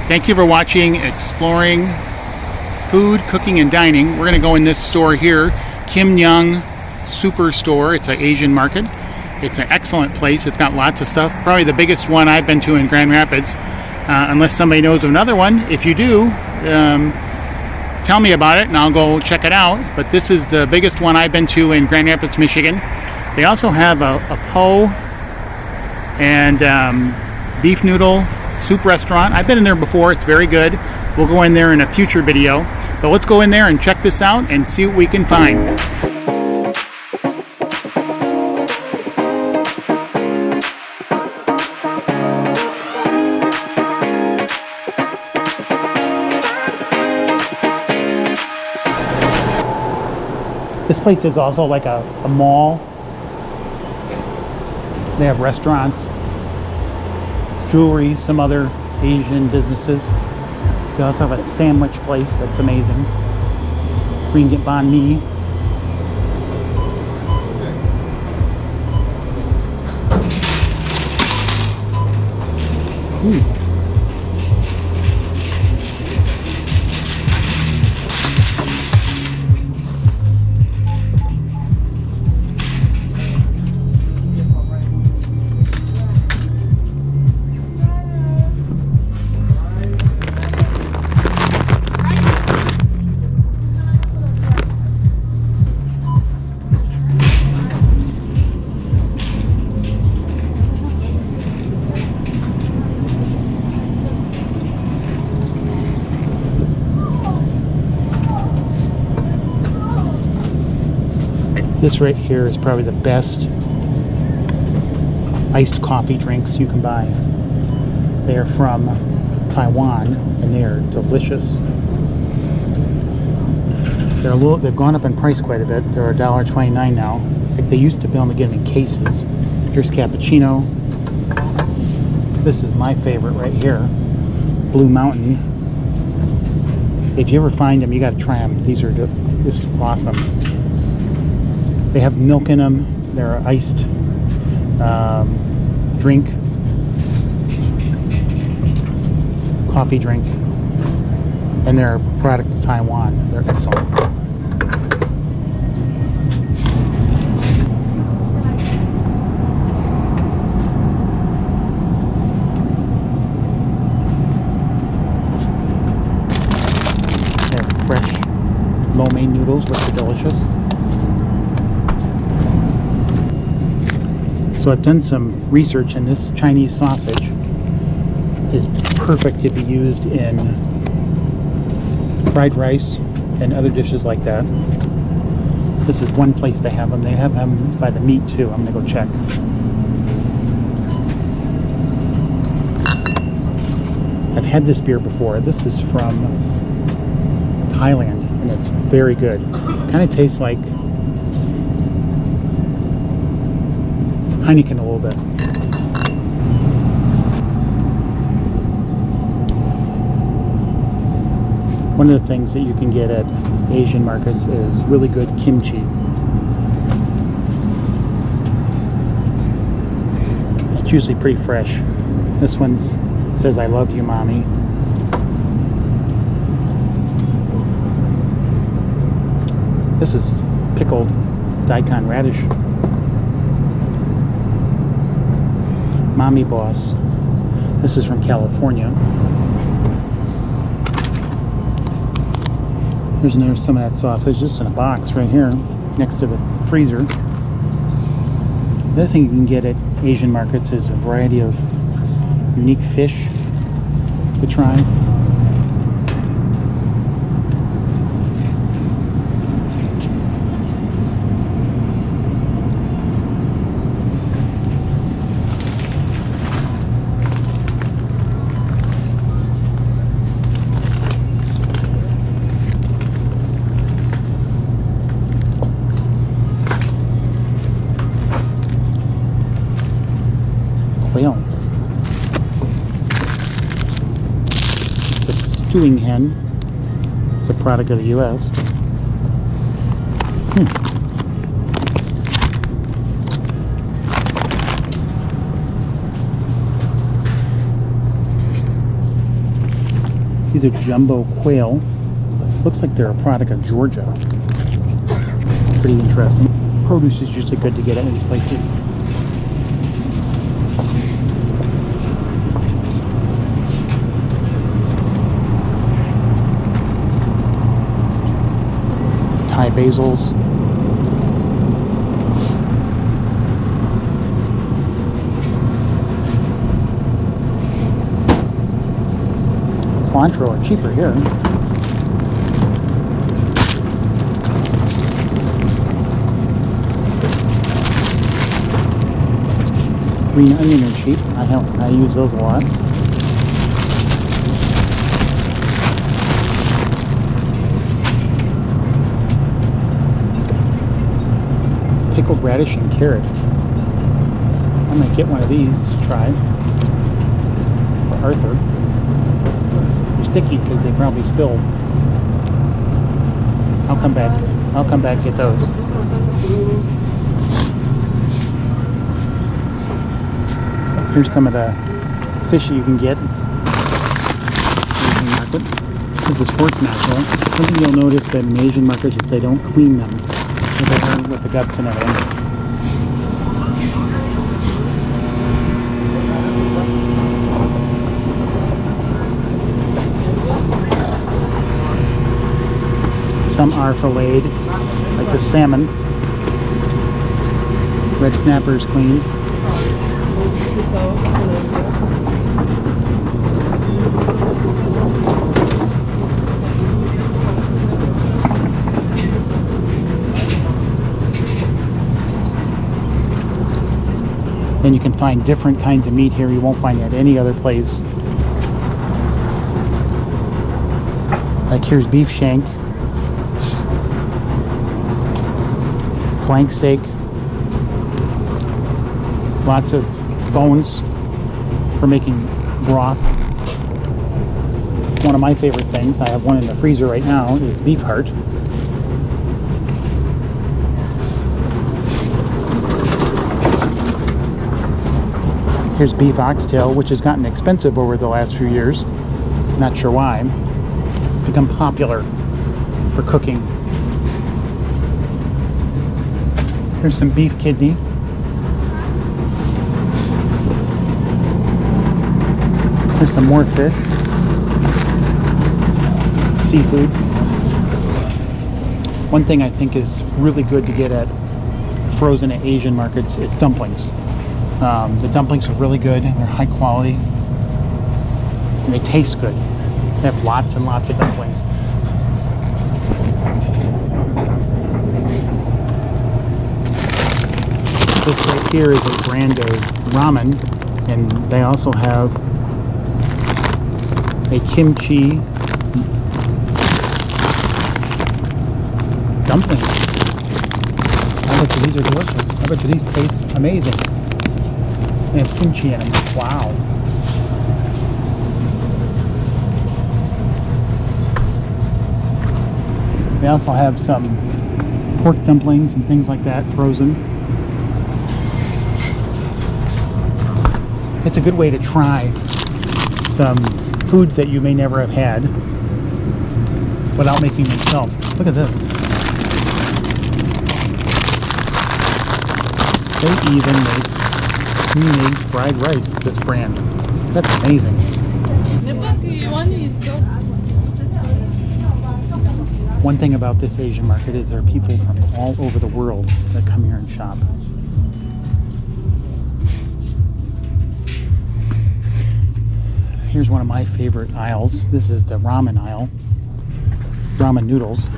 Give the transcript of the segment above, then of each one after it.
Thank you for watching Exploring Food, Cooking, and Dining. We're going to go in this store here, Nhung Superstore. It's an Asian market. It's an excellent place. It's got lots of stuff. Probably the biggest one I've been to in Grand Rapids. Unless somebody knows of another one. If you do, tell me about it and I'll go check it out. But this is the biggest one I've been to in Grand Rapids, Michigan. They also have a po and beef noodle soup restaurant. I've been in there before. It's very good. We'll go in there in a future video. But let's go in there and check this out and see what we can find. This place is also like a mall. They have restaurants, jewelry, some other Asian businesses. They also have a sandwich place that's amazing. We can get banh mi. This right here is probably the best iced coffee drinks you can buy. They are from Taiwan and they are delicious. They've gone up in price quite a bit. They're $1.29 now. Like they used to be able to get them in cases. Here's cappuccino. This is my favorite right here, Blue Mountain. If you ever find them, you got to try them. These are just awesome. They have milk in them. They're an iced drink, coffee drink, and they're a product of Taiwan. They're excellent. They have fresh lo mein noodles, which are delicious. So I've done some research, and this Chinese sausage is perfect to be used in fried rice and other dishes like that. This is one place they have them. They have them by the meat too. I'm gonna go check. I've had this beer before. This is from Thailand, and it's very good. Kind of tastes like Heineken a little bit. One of the things that you can get at Asian markets is really good kimchi. It's usually pretty fresh. This one says, "I love you, mommy." This is pickled daikon radish. Mommy Boss. This is from California. There's some of that sausage just in a box right here next to the freezer. The other thing you can get at Asian markets is a variety of unique fish to try. Quail. It's a stewing hen. It's a product of the U.S. These are jumbo quail. Looks like they're a product of Georgia. Pretty interesting. Produce is usually good to get at these places. Thai basils. Cilantro are cheaper here. Green onion are cheap. I use those a lot. Pickled radish and carrot. I might get one of these to try for Arthur. They're sticky because they probably spilled. I'll come back and get those. Here's some of the fish that you can get. Asian market. This is the sports mackerel. Something you'll notice that in Asian markets is they don't clean them with the guts and everything. Some are filleted, like the salmon. Red snapper is cleaned. Then you can find different kinds of meat here you won't find at any other place. Like here's beef shank, flank steak, lots of bones for making broth. One of my favorite things, I have one in the freezer right now, is beef heart. Here's beef oxtail, which has gotten expensive over the last few years. Not sure why. It's become popular for cooking. Here's some beef kidney. Here's some more fish. Seafood. One thing I think is really good to get at frozen at Asian markets is dumplings. The dumplings are really good and they're high quality and they taste good. They have lots and lots of dumplings. This right here is a brand of ramen, and they also have a kimchi dumpling. I bet you these are delicious. I bet you these taste amazing. They have kimchi in them. Wow. They also have some pork dumplings and things like that, frozen. It's a good way to try some foods that you may never have had without making them yourself. Look at this. They even make pre-made fried rice, this brand. That's amazing. One thing about this Asian market is there are people from all over the world that come here and shop. Here's one of my favorite aisles. This is the ramen aisle. Ramen noodles.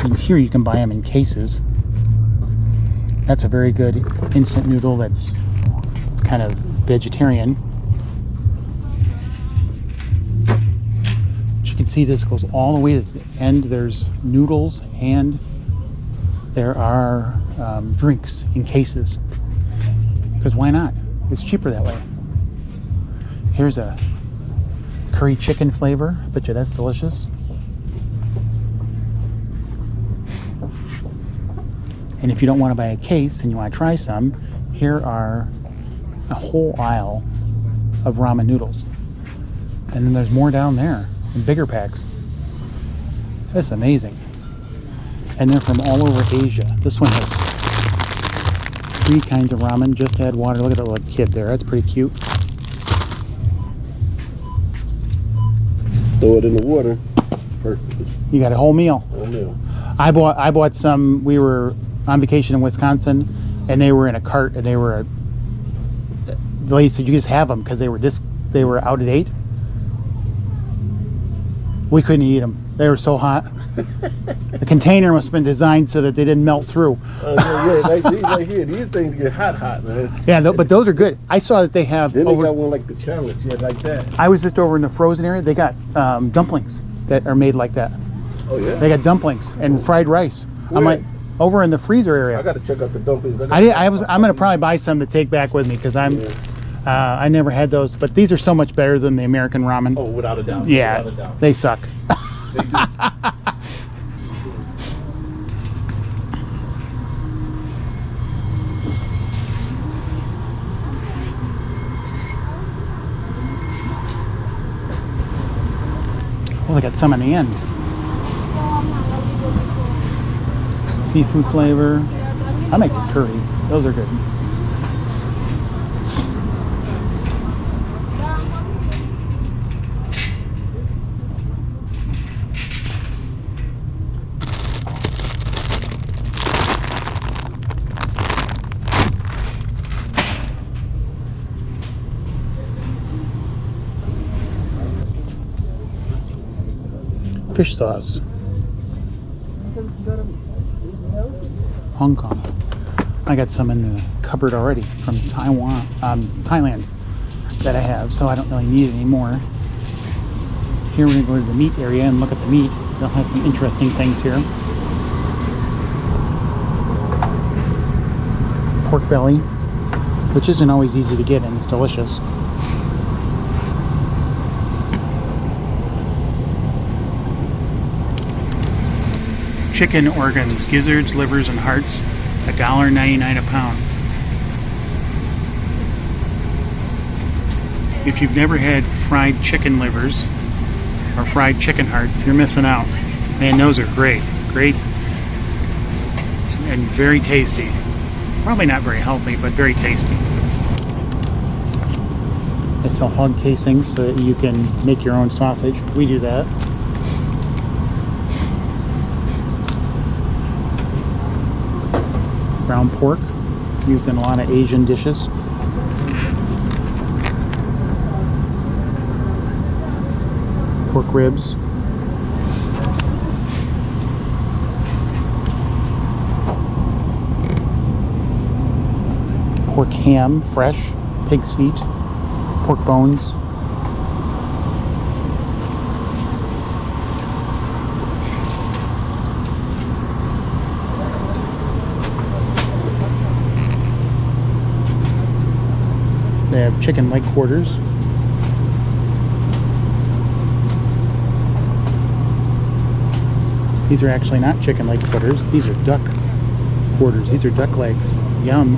And here you can buy them in cases. That's a very good instant noodle that's kind of vegetarian. But you can see this goes all the way to the end. There's noodles and there are drinks in cases. Because why not? It's cheaper that way. Here's a curry chicken flavor. I bet you that's delicious. And if you don't want to buy a case and you want to try some, here are a whole aisle of ramen noodles. And then there's more down there. in bigger packs. That's amazing. And they're from all over Asia. This one has 3 kinds of ramen. Just add water. Look at that little kid there. That's pretty cute. Throw it in the water. Perfect. You got a whole meal. Whole meal. I bought some. We were on vacation in Wisconsin, and they were in a cart, and the lady said you just have them because they were out of date. We couldn't eat them. They were so hot. The container must have been designed so that they didn't melt through. Like these right here, these things get hot, man. Yeah, but those are good. I saw that they have. Then they got one like the challenge, like that. I was just over in the frozen area. They got dumplings that are made like that. Oh yeah. They got dumplings and fried rice. Where? I'm like over in the freezer area. I got to check out the dumplings. I'm gonna probably buy some to take back with me because I never had those. But these are so much better than the American ramen. Oh, without a doubt. Yeah, without a doubt. they suck. They do. Oh, they got some in the end. Seafood flavor. I make the curry. Those are good. Fish sauce. Hong Kong. I got some in the cupboard already from Thailand that I have, so I don't really need it anymore. Here we're gonna go to the meat area and look at the meat. They'll have some interesting things here. Pork belly, which isn't always easy to get, and it's delicious. Chicken organs, gizzards, livers, and hearts, $1.99 a pound. If you've never had fried chicken livers or fried chicken hearts, you're missing out. Man, those are great. Great and very tasty. Probably not very healthy, but very tasty. They sell hog casings so that you can make your own sausage. We do that. Ground pork, used in a lot of Asian dishes. Pork ribs. Pork ham, fresh. Pig's feet. Pork bones. They have chicken leg quarters. These are actually not chicken leg quarters. These are duck quarters. These are duck legs. Yum.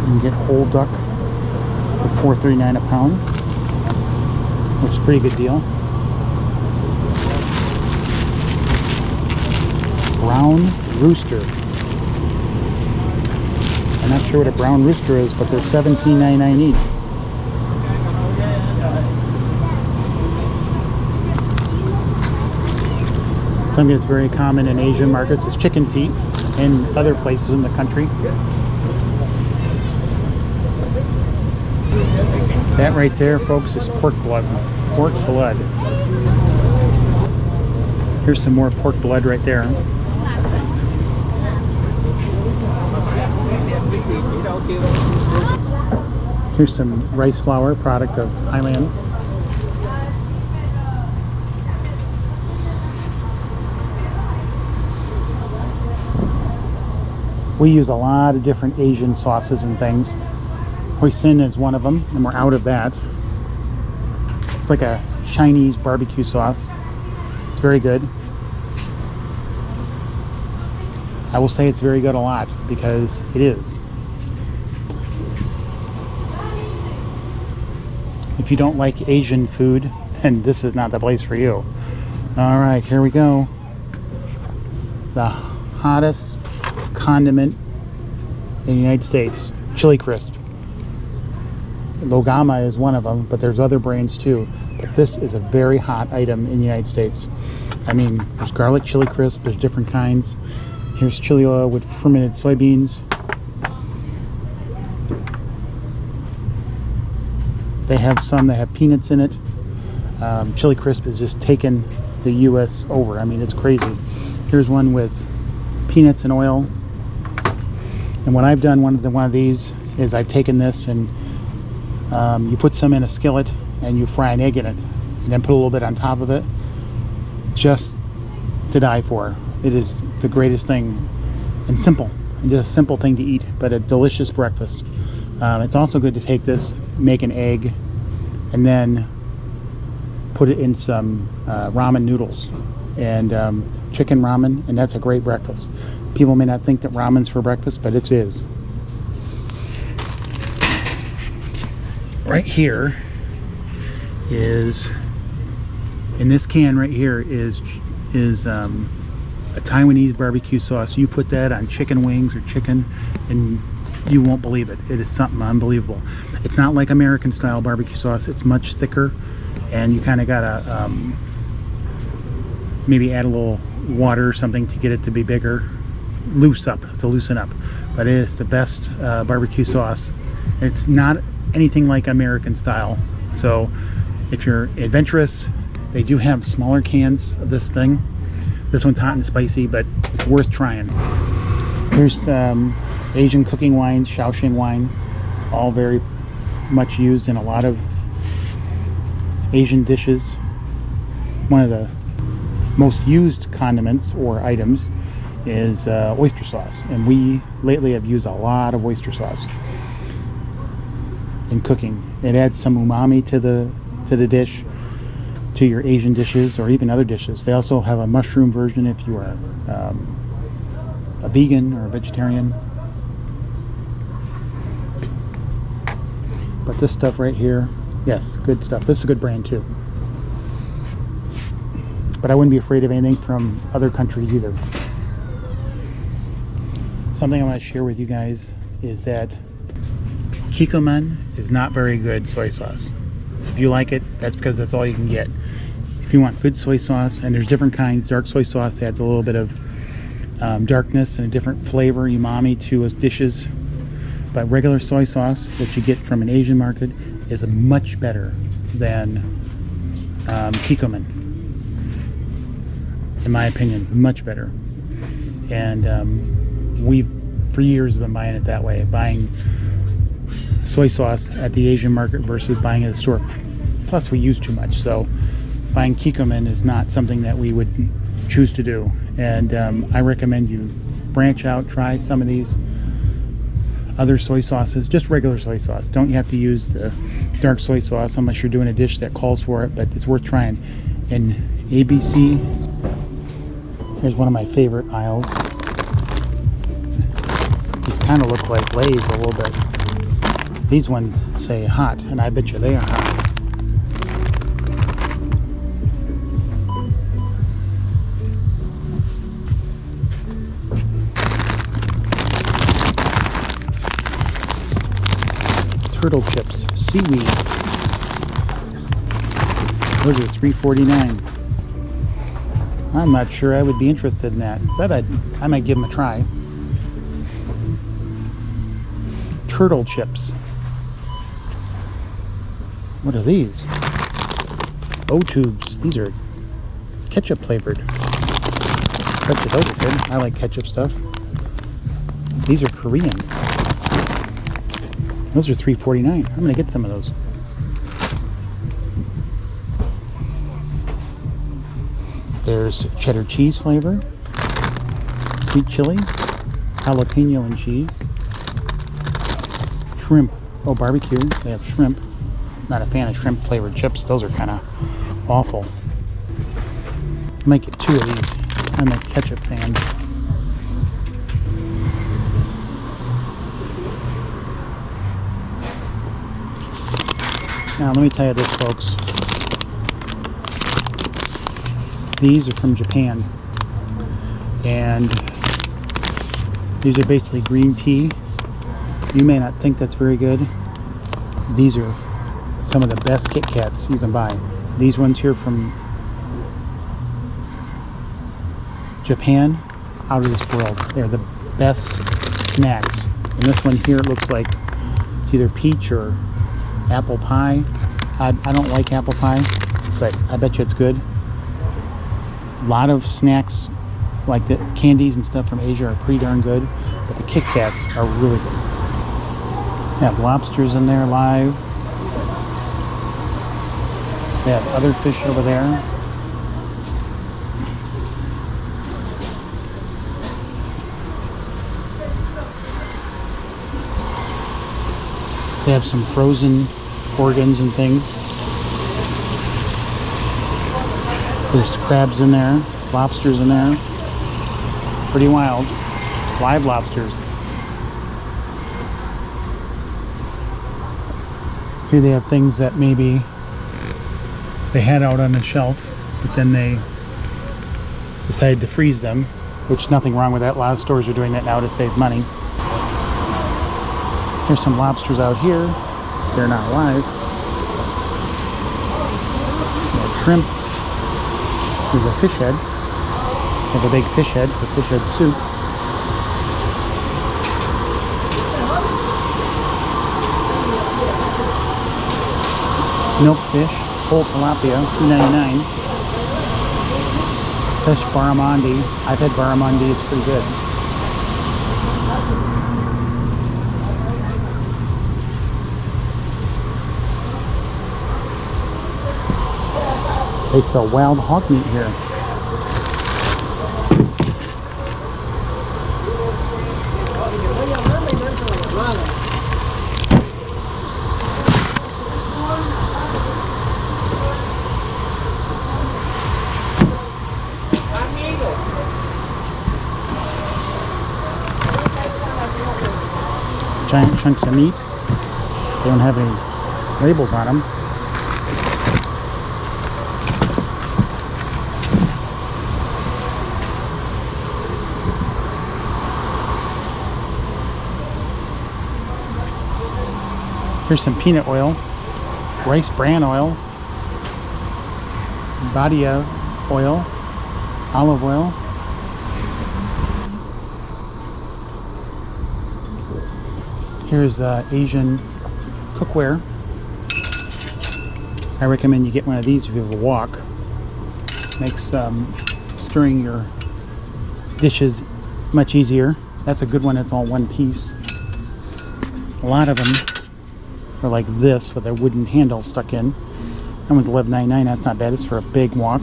You can get whole duck for $4.39 a pound, which is a pretty good deal. Brown rooster. I'm not sure what a brown rooster is, but they're $17.99 each. Something that's very common in Asian markets is chicken feet in other places in the country. That right there, folks, is pork blood. Pork blood. Here's some more pork blood right there. Here's some rice flour, product of Thailand. We use a lot of different Asian sauces and things. Hoisin is one of them, and we're out of that. It's like a Chinese barbecue sauce. It's very good. I will say it's very good a lot because it is. If you don't like Asian food, then this is not the place for you. All right, here we go. The hottest condiment in the United States, chili crisp. Logama is one of them, but there's other brands too. But this is a very hot item in the United States. I mean, there's garlic chili crisp, there's different kinds. Here's chili oil with fermented soybeans. They have some that have peanuts in it. Chili crisp is just taken the US over. I mean, it's crazy. Here's one with peanuts and oil. And what I've done, one of these is I've taken this and you put some in a skillet and you fry an egg in it, and then put a little bit on top of it. Just to die for. It is the greatest thing, and simple. And just a simple thing to eat, but a delicious breakfast. It's also good to take this, make an egg, and then put it in some ramen noodles and chicken ramen, and that's a great breakfast. People may not think that ramen's for breakfast, but it is. Right here is, in this can right here is a Taiwanese barbecue sauce. You put that on chicken wings or chicken and you won't believe it. It is something unbelievable. It's not like American style barbecue sauce. It's much thicker, and you kind of gotta maybe add a little water or something to get it to be bigger, to loosen up. But it is the best barbecue sauce. It's not anything like American style. So if you're adventurous, they do have smaller cans of this thing. This one's hot and spicy, but it's worth trying. Here's Asian cooking wines, Shaoxing wine, all very much used in a lot of Asian dishes. One of the most used condiments or items is oyster sauce, and we lately have used a lot of oyster sauce in cooking. It adds some umami to the dish, to your Asian dishes or even other dishes. They also have a mushroom version if you are a vegan or a vegetarian. But this stuff right here, yes, good stuff. This is a good brand too. But I wouldn't be afraid of anything from other countries either. Something I want to share with you guys is that Kikkoman is not very good soy sauce. If you like it, that's because that's all you can get. If you want good soy sauce, and there's different kinds, dark soy sauce adds a little bit of darkness and a different flavor, umami to dishes. But regular soy sauce that you get from an Asian market is much better than Kikkoman. In my opinion, much better. And we, for years, have been buying it that way, buying soy sauce at the Asian market versus buying it at the store. Plus, we use too much, so buying Kikkoman is not something that we would choose to do. And I recommend you branch out, try some of these other soy sauces, just regular soy sauce. Don't you have to use the dark soy sauce unless you're doing a dish that calls for it, but it's worth trying. In ABC, here's one of my favorite aisles. These kind of look like Lay's a little bit. These ones say hot, and I bet you they are hot. Turtle chips, seaweed. Those are $3.49. I'm not sure I would be interested in that, but I might give them a try. Turtle chips. What are these? O-tubes. These are ketchup flavored. Bet you those are good. I like ketchup stuff. These are Korean. Those are $3.49. I'm gonna get some of those. There's cheddar cheese flavor, sweet chili, jalapeno and cheese, shrimp. Oh, barbecue. They have shrimp. Not a fan of shrimp flavored chips. Those are kind of awful. I might get two of these. I'm a ketchup fan. Now, let me tell you this, folks. These are from Japan. And these are basically green tea. You may not think that's very good. These are some of the best Kit Kats you can buy. These ones here from Japan, out of this world. They're the best snacks. And this one here, it looks like it's either peach or apple pie. I don't like apple pie, but I bet you it's good. A lot of snacks like the candies and stuff from Asia are pretty darn good, but the Kit Kats are really good. They have lobsters in there live. They have other fish over there. They have some frozen organs and things. There's crabs in there, lobsters in there. Pretty wild. Live lobsters. Here they have things that maybe they had out on the shelf, but then they decided to freeze them, which nothing wrong with that. A lot of stores are doing that now to save money. Here's some lobsters out here. They're not live. We have shrimp. There's a fish head. We have a big fish head for fish head soup. Milkfish, whole tilapia, $2.99. Fish barramundi. I've had barramundi, it's pretty good. They sell wild hog meat here. Giant chunks of meat. They don't have any labels on them. Here's some peanut oil, rice bran oil, badia oil, olive oil. Here's Asian cookware. I recommend you get one of these if you have a wok. Makes stirring your dishes much easier. That's a good one, it's all one piece. A lot of them are like this with a wooden handle stuck in. That one's $11.99, that's not bad, it's for a big wok.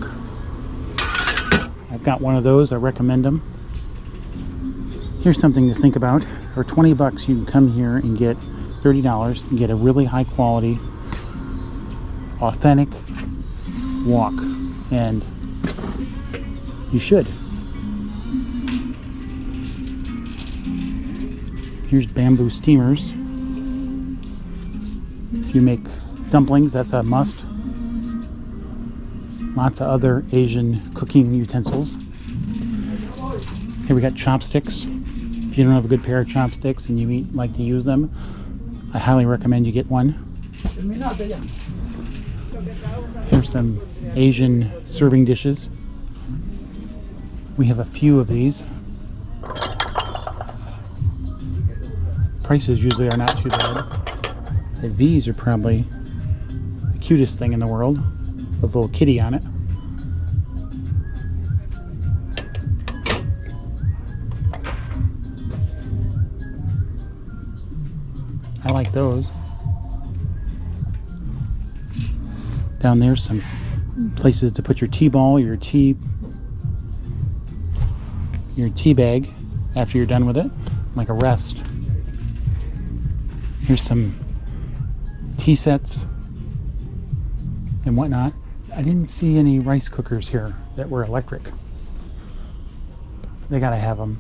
I've got one of those, I recommend them. Here's something to think about. For 20 bucks you can come here and get $30 and get a really high quality, authentic wok. And you should. Here's bamboo steamers. If you make dumplings, that's a must. Lots of other Asian cooking utensils. Here we got chopsticks. If you don't have a good pair of chopsticks and you like to use them, I highly recommend you get one. Here's some Asian serving dishes. We have a few of these. Prices usually are not too bad. These are probably the cutest thing in the world, with a little kitty on it. I like those. Down there's some places to put your tea ball, your tea bag after you're done with it, like a rest. Here's some tea sets and whatnot. I didn't see any rice cookers here that were electric. They gotta have them.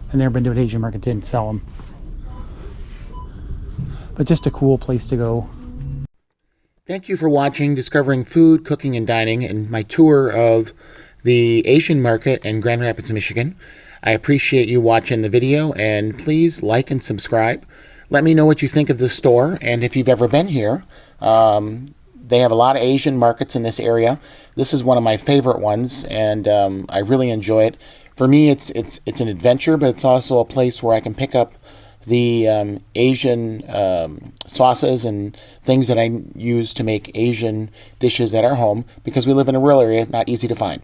I've never been to an Asian market, didn't sell them. But just a cool place to go. Thank you for watching Discovering Food, Cooking, and Dining and my tour of the Asian market in Grand Rapids, Michigan. I appreciate you watching the video, and please like and subscribe. Let me know what you think of this store, and if you've ever been here. They have a lot of Asian markets in this area. This is one of my favorite ones, and I really enjoy it. For me, it's an adventure, but it's also a place where I can pick up the Asian sauces and things that I use to make Asian dishes at our home, because we live in a rural area, not easy to find.